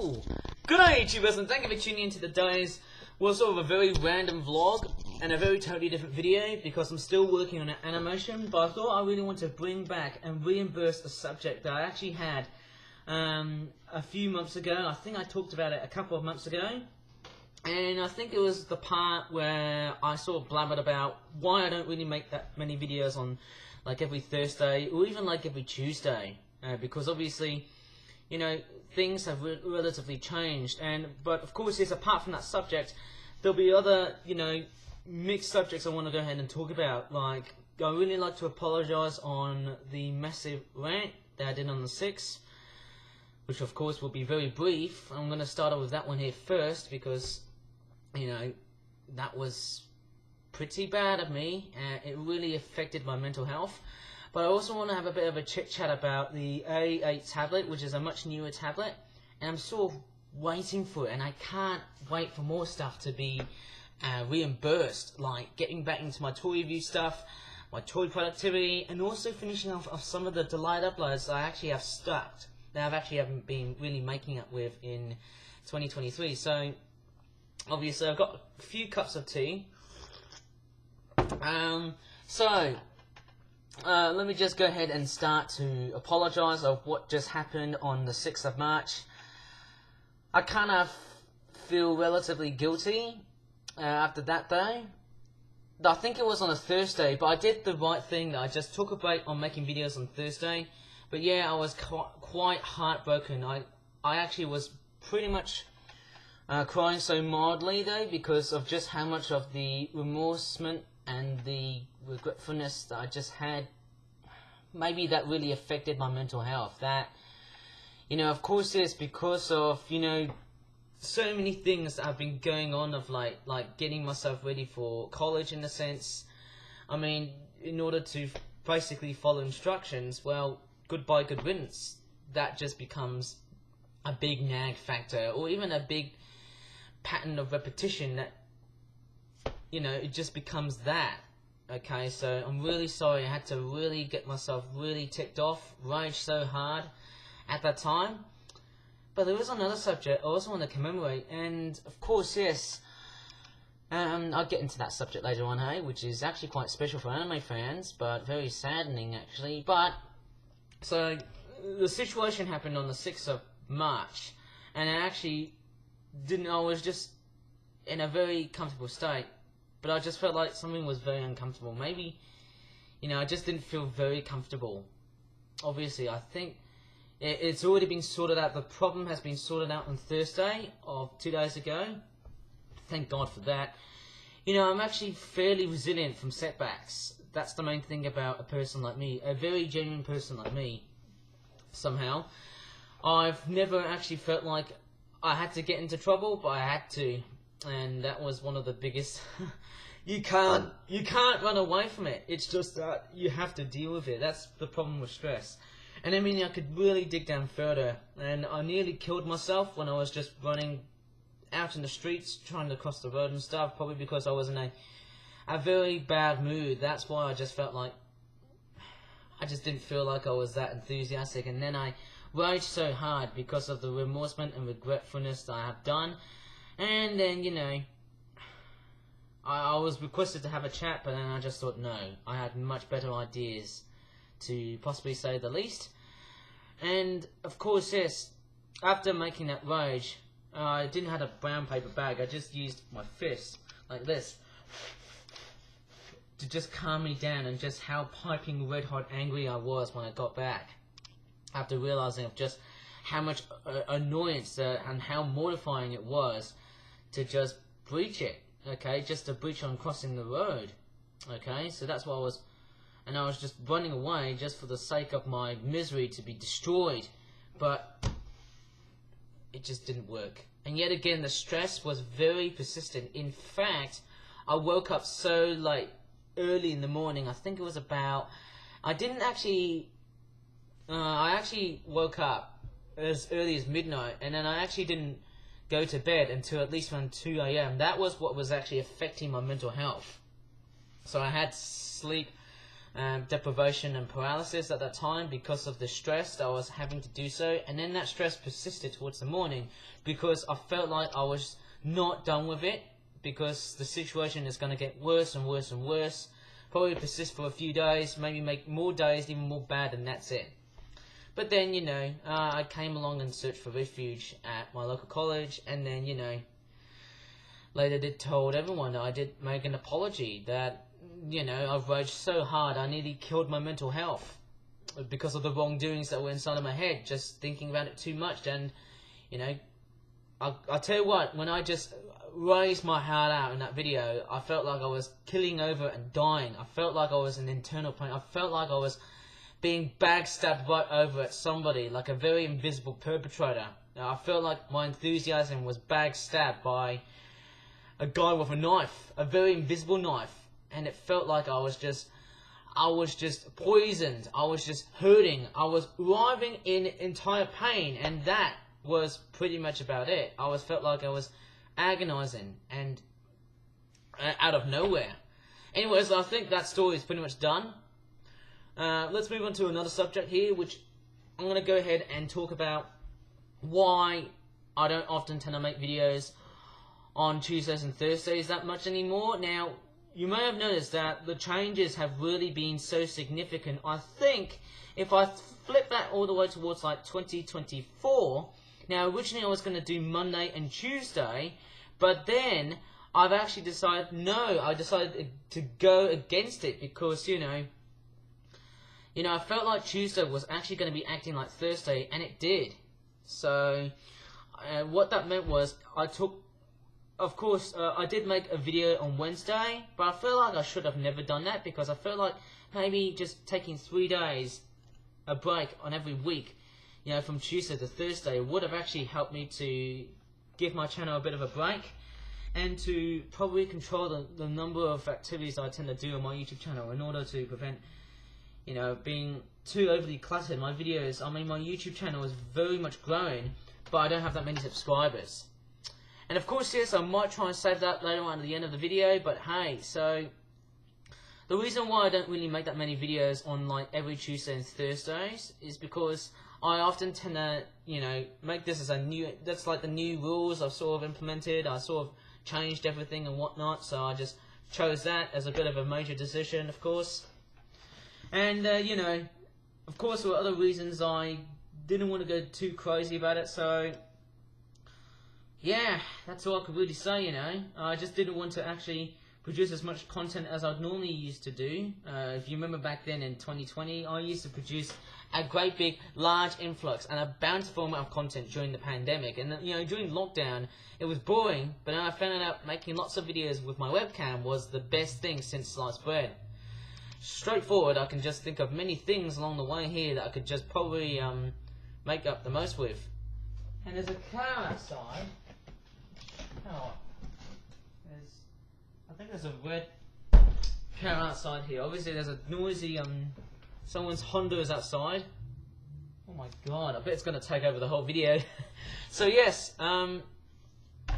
Ooh. Good day, YouTubers, and thank you for tuning into today's, well, sort of a very random vlog and a very totally different video because I'm still working on an animation, but I thought I really want to bring back and reimburse a subject that I actually had a few months ago. I think I talked about it a couple of months ago, and I think it was the part where I sort of blabbered about why I don't really make that many videos on like every Thursday or even like every Tuesday, because obviously, you know, things have relatively changed. But of course, yes, apart from that subject, there'll be other, you know, mixed subjects I want to go ahead and talk about. Like, I really like to apologise on the massive rant that I did on the 6th, which of course will be very brief. I'm going to start off with that one here first because, you know, that was pretty bad of me. It really affected my mental health. But I also want to have a bit of a chit-chat about the A8 tablet, which is a much newer tablet, and I'm sort of waiting for it, and I can't wait for more stuff to be reimbursed, like getting back into my toy review stuff, my toy productivity, and also finishing off some of the Delight uploads that I actually have stuck, that I've actually haven't been really making up with in 2023. So, obviously, I've got a few cups of tea. Let me just go ahead and start to apologise of what just happened on the 6th of March. I kind of feel relatively guilty after that day. I think it was on a Thursday, but I did the right thing. I just took a break on making videos on Thursday. But yeah, I was quite heartbroken. I actually was pretty much crying so mildly though because of just how much of the remorsement and the regretfulness that I just had. Maybe that really affected my mental health. That, you know, of course it's because of, you know, so many things that have been going on of like getting myself ready for college in a sense. I mean, in order to basically follow instructions, well, goodbye, good riddance. That just becomes a big nag factor, or even a big pattern of repetition that, you know, it just becomes that. Okay, so I'm really sorry. I had to really get myself really ticked off, rage so hard at that time. But there was another subject I also want to commemorate, and of course, yes, I'll get into that subject later on, hey, which is actually quite special for anime fans, but very saddening actually. But, so, the situation happened on the 6th of March, and I was just in a very comfortable state. But I just felt like something was very uncomfortable. Maybe, you know, I just didn't feel very comfortable. Obviously, I think it's already been sorted out. The problem has been sorted out on Thursday of 2 days ago. Thank God for that. You know, I'm actually fairly resilient from setbacks. That's the main thing about a person like me. A very genuine person like me, somehow. I've never actually felt like I had to get into trouble, but I had to. And that was one of the biggest. You can't run away from it. It's just that you have to deal with it. That's the problem with stress. And I mean, I could really dig down further. And I nearly killed myself when I was just running out in the streets, trying to cross the road and stuff. Probably because I was in a very bad mood. That's why I just felt like I just didn't feel like I was that enthusiastic. And then I raged so hard because of the remorsement and regretfulness that I have done. And then, you know, I was requested to have a chat, but then I just thought, no, I had much better ideas, to possibly say the least. And, of course, yes, after making that rage, I didn't have a brown paper bag. I just used my fist, like this, to just calm me down, and just how piping red hot angry I was when I got back, after realizing of just how much annoyance and how mortifying it was to just breach it, okay, just to breach on crossing the road, okay, so that's what I was just running away just for the sake of my misery to be destroyed, but it just didn't work. And yet again, the stress was very persistent. In fact, I woke up so late, early in the morning. I think it was about, I actually woke up as early as midnight, and then I actually didn't go to bed until at least around 2 AM. That was what was actually affecting my mental health. So I had sleep deprivation and paralysis at that time because of the stress that I was having to do so, and then that stress persisted towards the morning because I felt like I was not done with it, because the situation is going to get worse and worse and worse, probably persist for a few days, maybe make more days even more bad, and that's it. But then, I came along and searched for refuge at my local college, and then, later did told everyone that I did make an apology, that, I've raged so hard I nearly killed my mental health because of the wrongdoings that were inside of my head, just thinking about it too much. And, I'll tell you what, when I just raised my heart out in that video, I felt like I was killing over and dying. I felt like I was in internal pain. I felt like I was being backstabbed right over at somebody, like a very invisible perpetrator. Now, I felt like my enthusiasm was backstabbed by a guy with a knife, a very invisible knife, and it felt like I was just poisoned. I was just hurting. I was writhing in entire pain, and that was pretty much about it. I felt like I was agonizing and out of nowhere. Anyways, I think that story is pretty much done. Let's move on to another subject here, which I'm going to go ahead and talk about why I don't often tend to make videos on Tuesdays and Thursdays that much anymore. Now, you may have noticed that the changes have really been so significant. I think if I flip that all the way towards like 2024, now originally I was going to do Monday and Tuesday, but then I've actually decided, I decided to go against it because, I felt like Tuesday was actually going to be acting like Thursday, and it did. So, what that meant was, I did make a video on Wednesday, but I feel like I should have never done that, because I felt like maybe just taking 3 days, a break on every week, from Tuesday to Thursday, would have actually helped me to give my channel a bit of a break, and to probably control the number of activities I tend to do on my YouTube channel in order to prevent being too overly cluttered. My videos, my YouTube channel is very much growing, but I don't have that many subscribers. And of course, yes, I might try and save that later on at the end of the video, but hey, so the reason why I don't really make that many videos on like every Tuesday and Thursdays is because I often tend to, make this as that's like the new rules I've sort of implemented. I sort of changed everything and whatnot, so I just chose that as a bit of a major decision, of course. And, of course, there were other reasons I didn't want to go too crazy about it, so yeah, that's all I could really say, I just didn't want to actually produce as much content as I'd normally used to do. If you remember back then in 2020, I used to produce a great big, large influx and a bountiful amount of content during the pandemic. And, during lockdown, it was boring, but then I found out making lots of videos with my webcam was the best thing since sliced bread. Straightforward, I can just think of many things along the way here that I could just probably make up the most with. And there's a car outside. Oh, I think there's a red car outside here. Obviously, there's a noisy someone's Honda is outside. Oh my god! I bet it's gonna take over the whole video. So yes, I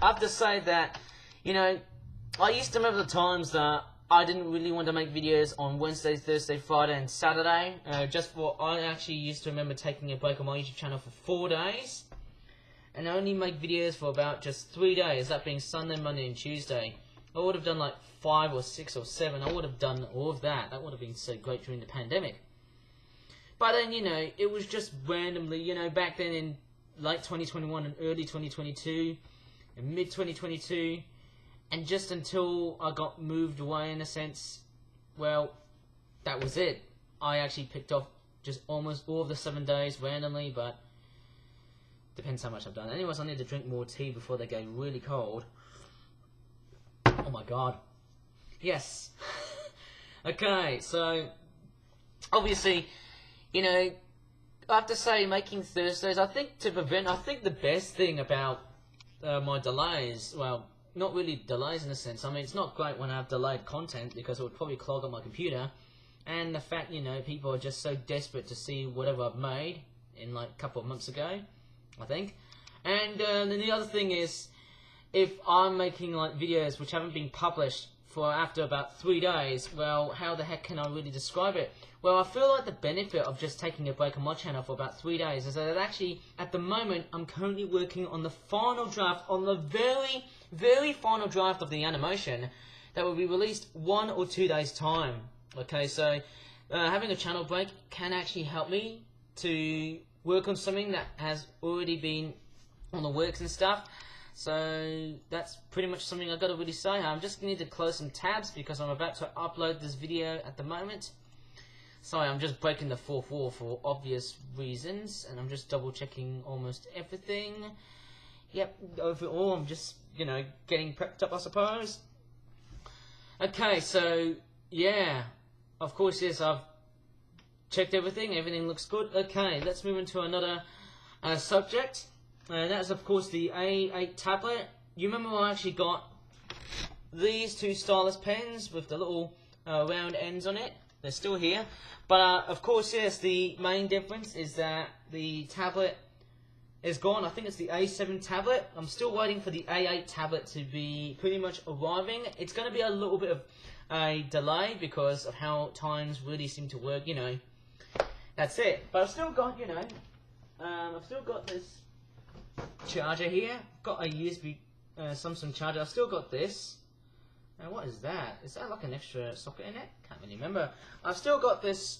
have to say that I used to remember the times that I didn't really want to make videos on Wednesday, Thursday, Friday, and Saturday. I actually used to remember taking a break on my YouTube channel for 4 days, and I only make videos for about just 3 days, that being Sunday, Monday, and Tuesday. I would have done like 5 or 6 or 7. I would have done all of that. That would have been so great during the pandemic. But then, it was just randomly, back then in late 2021 and early 2022, and mid 2022. And just until I got moved away, in a sense, well, that was it. I actually picked off just almost all of the 7 days randomly, but depends how much I've done. Anyways, I need to drink more tea before they get really cold. Oh my god. Yes. Okay, so obviously, I have to say, making Thursdays, I think the best thing about my delays, well, not really delays in a sense. It's not great when I have delayed content because it would probably clog up my computer. And the fact, people are just so desperate to see whatever I've made in like a couple of months ago, I think. And then the other thing is, if I'm making like videos which haven't been published for after about 3 days. Well, how the heck can I really describe it? Well, I feel like the benefit of just taking a break on my channel for about 3 days is that actually, at the moment, I'm currently working on the final draft, on the very, very final draft of the animation that will be released 1 or 2 days time. Okay, so having a channel break can actually help me to work on something that has already been on the works and stuff. So that's pretty much something I've got to really say. I'm just going to need to close some tabs because I'm about to upload this video at the moment. Sorry, I'm just breaking the fourth wall for obvious reasons, and I'm just double checking almost everything. Yep, overall I'm just, you know, getting prepped up, I suppose. Okay, so yeah, of course, yes, I've checked everything. Everything looks good. Okay, let's move into another subject. That's of course the A8 tablet. You remember I actually got these two stylus pens with the little round ends on it. They're still here. But of course, yes, the main difference is that the tablet is gone. I think it's the A7 tablet. I'm still waiting for the A8 tablet to be pretty much arriving. It's going to be a little bit of a delay because of how times really seem to work, you know. That's it. But I've still got, you know, I've still got this charger here. I've got a USB Samsung charger. I've still got this. Now what is that? Is that like an extra socket in it? Can't really remember. I've still got this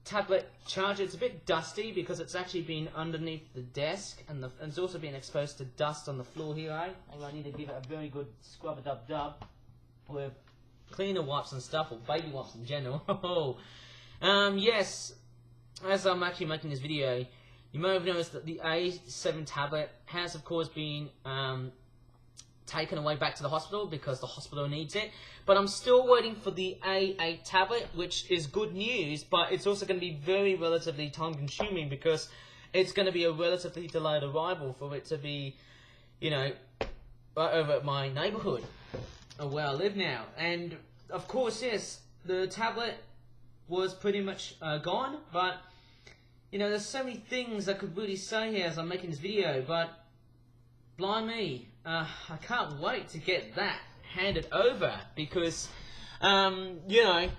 tablet charger. It's a bit dusty because it's actually been underneath the desk, and it's also been exposed to dust on the floor here, eh? And I need to give it a very good scrub-a-dub-dub with cleaner wipes and stuff, or baby wipes in general. Yes, as I'm actually making this video, you may have noticed that the A7 tablet has, of course, been taken away back to the hospital because the hospital needs it. But I'm still waiting for the A8 tablet, which is good news, but it's also going to be very relatively time-consuming because it's going to be a relatively delayed arrival for it to be, you know, right over at my neighbourhood, where I live now. And, of course, yes, the tablet was pretty much gone, but you know, there's so many things I could really say here as I'm making this video, but blimey, I can't wait to get that handed over because, you know,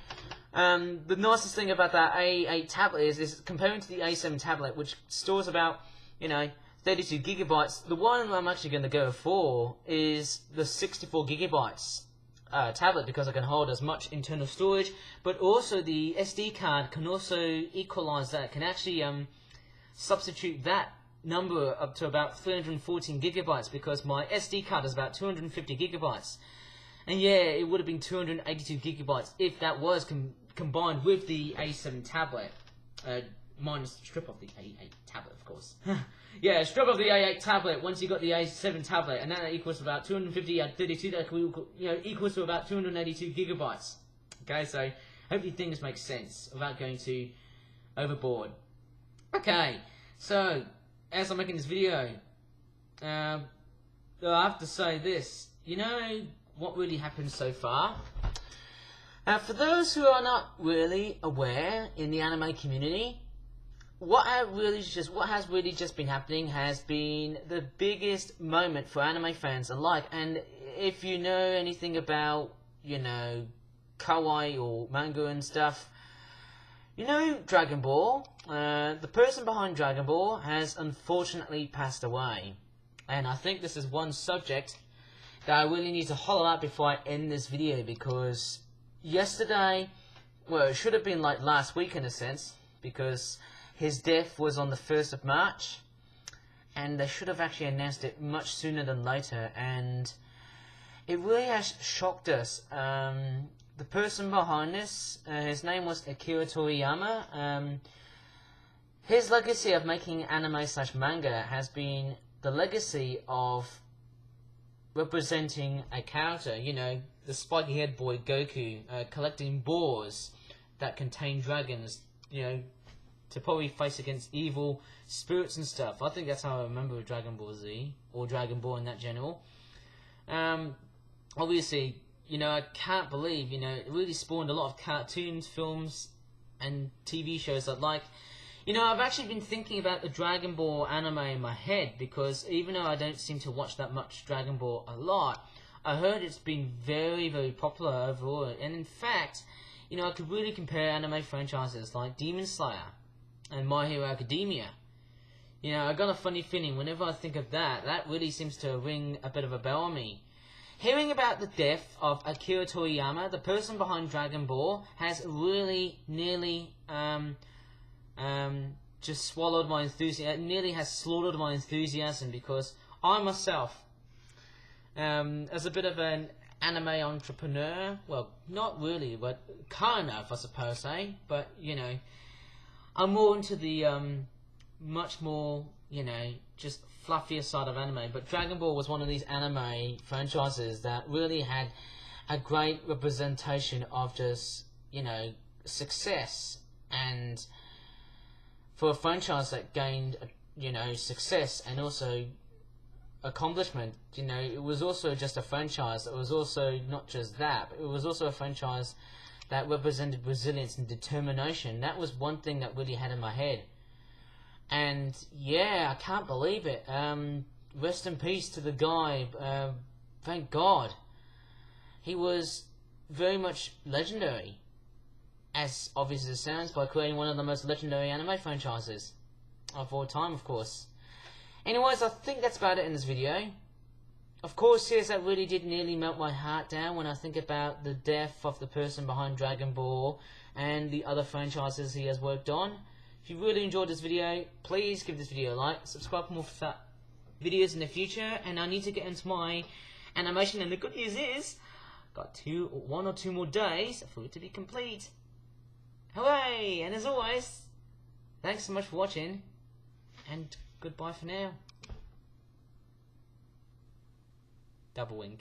the nicest thing about that A8 tablet is comparing to the A7 tablet, which stores about, you know, 32 gigabytes. The one I'm actually going to go for is the 64 gigabytes. Tablet because I can hold as much internal storage, but also the SD card can also equalize that. It can actually substitute that number up to about 314 gigabytes because my SD card is about 250 gigabytes. And yeah, it would have been 282 gigabytes if that was combined with the A7 tablet, minus strip off the A8 tablet, of course. Yeah, strip off the A8 tablet once you got the A7 tablet, and that equals about 250 at 32. That equals to about 282 gigabytes. Okay, so hopefully things make sense without going too overboard. Okay, so as I'm making this video, I have to say this. You know what really happened so far? For those who are not really aware in the anime community, what has really just been happening has been the biggest moment for anime fans alike. And if you know anything about, you know, kawaii or manga and stuff, you know Dragon Ball. The person behind Dragon Ball has unfortunately passed away. And I think this is one subject that I really need to hollow out before I end this video, because yesterday, well, it should have been like last week in a sense, because his death was on the 1st of March, and they should have actually announced it much sooner than later, and it really has shocked us. The person behind this, his name was Akira Toriyama. His legacy of making anime/manga has been the legacy of representing a character, you know, the spiky-haired boy Goku, collecting boars that contain dragons, you know, to probably face against evil spirits and stuff. I think that's how I remember Dragon Ball Z, or Dragon Ball in that general. Obviously, you know, I can't believe, you know, it really spawned a lot of cartoons, films, and TV shows I'd like. You know, I've actually been thinking about the Dragon Ball anime in my head, because even though I don't seem to watch that much Dragon Ball a lot, I heard it's been very, very popular overall, and in fact, you know, I could really compare anime franchises like Demon Slayer and My Hero Academia. You know, I got a funny feeling whenever I think of that, that really seems to ring a bit of a bell on me. Hearing about the death of Akira Toriyama, the person behind Dragon Ball, has really nearly just swallowed my enthusiasm. It nearly has slaughtered my enthusiasm, because I myself, as a bit of an anime entrepreneur, well, not really, but kind of, I suppose, but, you know, I'm more into the much more, you know, just fluffier side of anime. But Dragon Ball was one of these anime franchises that really had a great representation of just, you know, success. And for a franchise that gained, you know, success and also accomplishment, you know, it was also just a franchise. It was also not just that, but it was also a franchise that represented resilience and determination. That was one thing that really had in my head. And yeah, I can't believe it. Rest in peace to the guy. Thank God. He was very much legendary, as obvious as it sounds, by creating one of the most legendary anime franchises of all time, of course. Anyways, I think that's about it in this video. Of course, yes, that really did nearly melt my heart down when I think about the death of the person behind Dragon Ball and the other franchises he has worked on. If you really enjoyed this video, please give this video a like, subscribe for more videos in the future, and I need to get into my animation, and the good news is, got 1 or 2 more days for it to be complete. Hooray! And as always, thanks so much for watching, and goodbye for now. Double wink.